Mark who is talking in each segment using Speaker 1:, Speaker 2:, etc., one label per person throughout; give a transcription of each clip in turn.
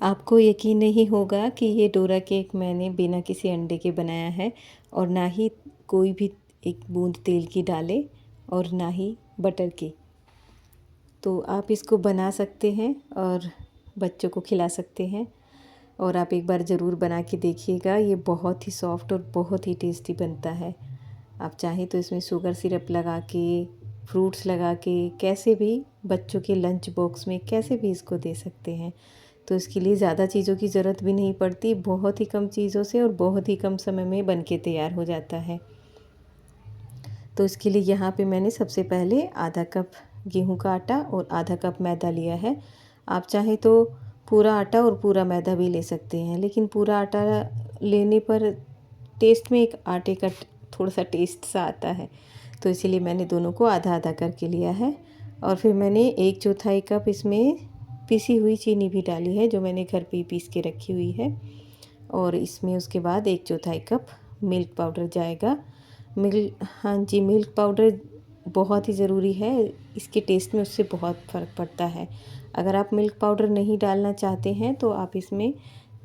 Speaker 1: आपको यकीन नहीं होगा कि ये डोरा केक मैंने बिना किसी अंडे के बनाया है और ना ही कोई भी एक बूंद तेल की डाले और ना ही बटर की। तो आप इसको बना सकते हैं और बच्चों को खिला सकते हैं और आप एक बार ज़रूर बना के देखिएगा। ये बहुत ही सॉफ्ट और बहुत ही टेस्टी बनता है। आप चाहें तो इसमें शुगर सिरप लगा के, फ्रूट्स लगा के, कैसे भी बच्चों के लंच बॉक्स में कैसे भी इसको दे सकते हैं। तो इसके लिए ज़्यादा चीज़ों की ज़रूरत भी नहीं पड़ती, बहुत ही कम चीज़ों से और बहुत ही कम समय में बन के तैयार हो जाता है। तो इसके लिए यहाँ पे मैंने सबसे पहले आधा कप गेहूं का आटा और आधा कप मैदा लिया है। आप चाहें तो पूरा आटा और पूरा मैदा भी ले सकते हैं, लेकिन पूरा आटा लेने पर टेस्ट में एक आटे का थोड़ा सा टेस्ट सा आता है, तो इसीलिए मैंने दोनों को आधा आधा करके लिया है। और फिर मैंने 1/4 कप इसमें पिसी हुई चीनी भी डाली है, जो मैंने घर पे ही पीस के रखी हुई है। और इसमें उसके बाद 1/4 कप मिल्क पाउडर जाएगा। हाँ जी, मिल्क पाउडर बहुत ही ज़रूरी है, इसके टेस्ट में उससे बहुत फ़र्क पड़ता है। अगर आप मिल्क पाउडर नहीं डालना चाहते हैं तो आप इसमें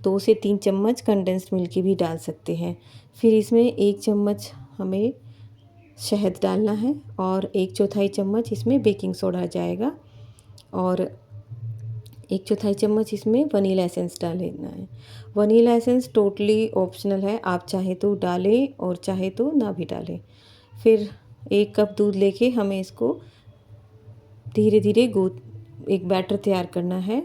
Speaker 1: 2 से 3 चम्मच कंडेंस्ड मिल्क की भी डाल सकते हैं। फिर इसमें 1 चम्मच हमें शहद डालना है और 1/4 चम्मच इसमें बेकिंग सोडा जाएगा और 1/4 चम्मच इसमें वनीला एसेंस डाल लेना है। वनीला एसेंस टोटली ऑप्शनल है, आप चाहे तो डालें और चाहे तो ना भी डालें। फिर 1 कप दूध लेके हमें इसको धीरे धीरे एक बैटर तैयार करना है।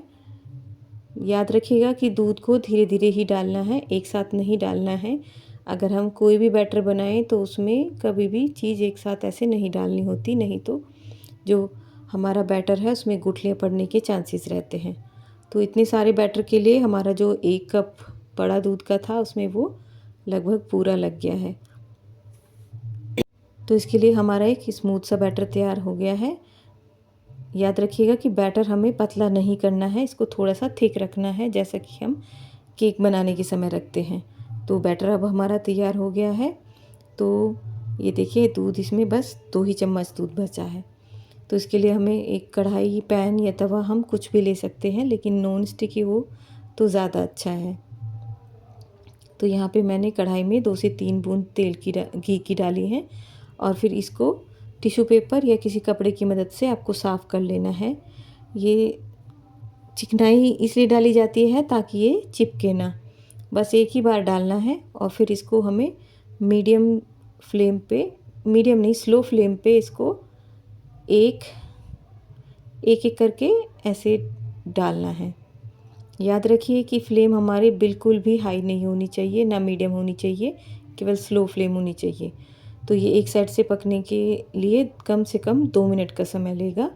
Speaker 1: याद रखिएगा कि दूध को धीरे धीरे ही डालना है, एक साथ नहीं डालना है। अगर हम कोई भी बैटर बनाएं तो उसमें कभी भी चीज़ एक साथ ऐसे नहीं डालनी होती, नहीं तो जो हमारा बैटर है उसमें गुठलियाँ पड़ने के चांसेस रहते हैं। तो इतने सारे बैटर के लिए हमारा जो 1 कप बड़ा दूध का था उसमें वो लगभग पूरा लग गया है। तो इसके लिए हमारा एक स्मूथ सा बैटर तैयार हो गया है। याद रखिएगा कि बैटर हमें पतला नहीं करना है, इसको थोड़ा सा थिक रखना है, जैसा कि हम केक बनाने के समय रखते हैं। तो बैटर अब हमारा तैयार हो गया है। तो ये देखिए, दूध इसमें बस 2 ही चम्मच दूध बचा है। तो इसके लिए हमें एक कढ़ाई, पैन या तवा हम कुछ भी ले सकते हैं, लेकिन नॉन स्टिकी हो तो ज़्यादा अच्छा है। तो यहाँ पे मैंने कढ़ाई में 2 से 3 बूंद घी की डाली है और फिर इसको टिश्यू पेपर या किसी कपड़े की मदद से आपको साफ़ कर लेना है। ये चिकनाई इसलिए डाली जाती है ताकि ये चिपके ना, बस एक ही बार डालना है। और फिर इसको हमें मीडियम फ्लेम पे, मीडियम नहीं स्लो फ्लेम पे इसको एक एक करके ऐसे डालना है। याद रखिए कि फ्लेम हमारी बिल्कुल भी हाई नहीं होनी चाहिए, ना मीडियम होनी चाहिए, केवल स्लो फ्लेम होनी चाहिए। तो ये एक साइड से पकने के लिए कम से कम 2 मिनट का समय लेगा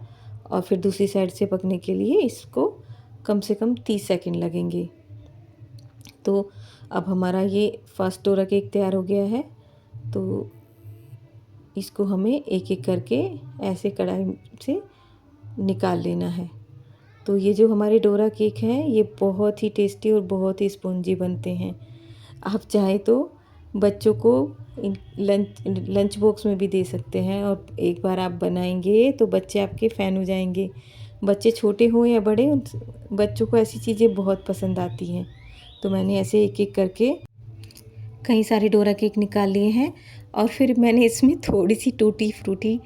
Speaker 1: और फिर दूसरी साइड से पकने के लिए इसको कम से कम 30 सेकंड लगेंगे। तो अब हमारा ये फर्स्ट डोरा केक तैयार हो गया है। तो इसको हमें एक एक करके ऐसे कढ़ाई से निकाल लेना है। तो ये जो हमारे डोरा केक हैं ये बहुत ही टेस्टी और बहुत ही स्पॉन्जी बनते हैं। आप चाहे तो बच्चों को लंच बॉक्स में भी दे सकते हैं और एक बार आप बनाएंगे तो बच्चे आपके फ़ैन हो जाएंगे। बच्चे छोटे हों या बड़े, बच्चों को ऐसी चीज़ें बहुत पसंद आती हैं। तो मैंने ऐसे एक एक करके कई सारे डोरा केक निकाल लिए हैं और फिर मैंने इसमें थोड़ी सी टूटी फ्रूटी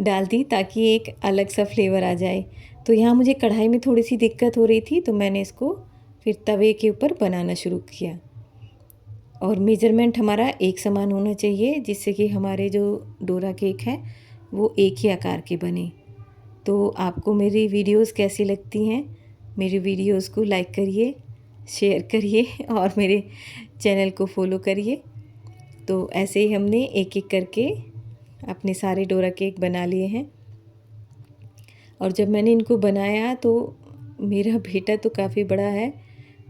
Speaker 1: डाल दी ताकि एक अलग सा फ्लेवर आ जाए। तो यहाँ मुझे कढ़ाई में थोड़ी सी दिक्कत हो रही थी, तो मैंने इसको फिर तवे के ऊपर बनाना शुरू किया। और मेज़रमेंट हमारा एक समान होना चाहिए, जिससे कि हमारे जो डोरा केक है वो एक ही आकार के बने। तो आपको मेरी वीडियोस कैसी लगती हैं? मेरी वीडियोस को लाइक करिए, शेयर करिए और मेरे चैनल को फॉलो करिए। तो ऐसे ही हमने एक एक करके अपने सारे डोरा केक बना लिए हैं। और जब मैंने इनको बनाया तो मेरा बेटा तो काफ़ी बड़ा है,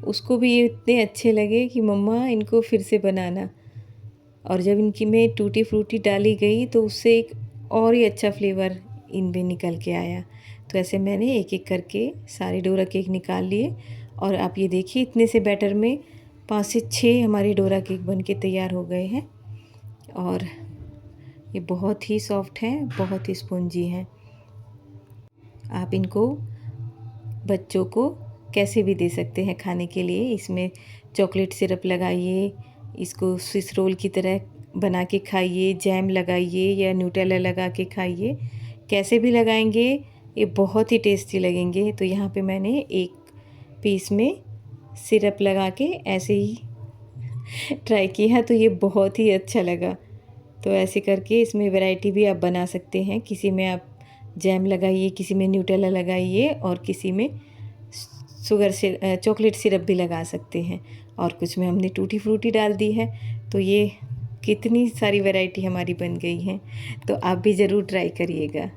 Speaker 1: उसको भी ये इतने अच्छे लगे कि मम्मा इनको फिर से बनाना। और जब इनकी में टूटी फ्रूटी डाली गई तो उससे एक और ही अच्छा फ्लेवर इनमें निकल के आया। तो ऐसे मैंने एक एक करके सारे डोरा केक निकाल लिए और आप ये देखिए, इतने से बैटर में 5 से 6 हमारे डोरा केक बन के तैयार हो गए हैं। और ये बहुत ही सॉफ्ट हैं, बहुत ही स्पॉन्जी हैं। आप इनको बच्चों को कैसे भी दे सकते हैं खाने के लिए। इसमें चॉकलेट सिरप लगाइए, इसको स्विस रोल की तरह बना के खाइए, जैम लगाइए या न्यूटेला लगा के खाइए। कैसे भी लगाएंगे ये बहुत ही टेस्टी लगेंगे। तो यहाँ पे मैंने एक पीस में सिरप लगा के ऐसे ही ट्राई किया तो ये बहुत ही अच्छा लगा। तो ऐसे करके इसमें वैरायटी भी आप बना सकते हैं। किसी में आप जैम लगाइए, किसी में न्यूटेला लगाइए और किसी में शुगर से चॉकलेट सिरप भी लगा सकते हैं। और कुछ में हमने टूटी फ्रूटी डाल दी है। तो ये कितनी सारी वैरायटी हमारी बन गई हैं। तो आप भी ज़रूर ट्राई करिएगा।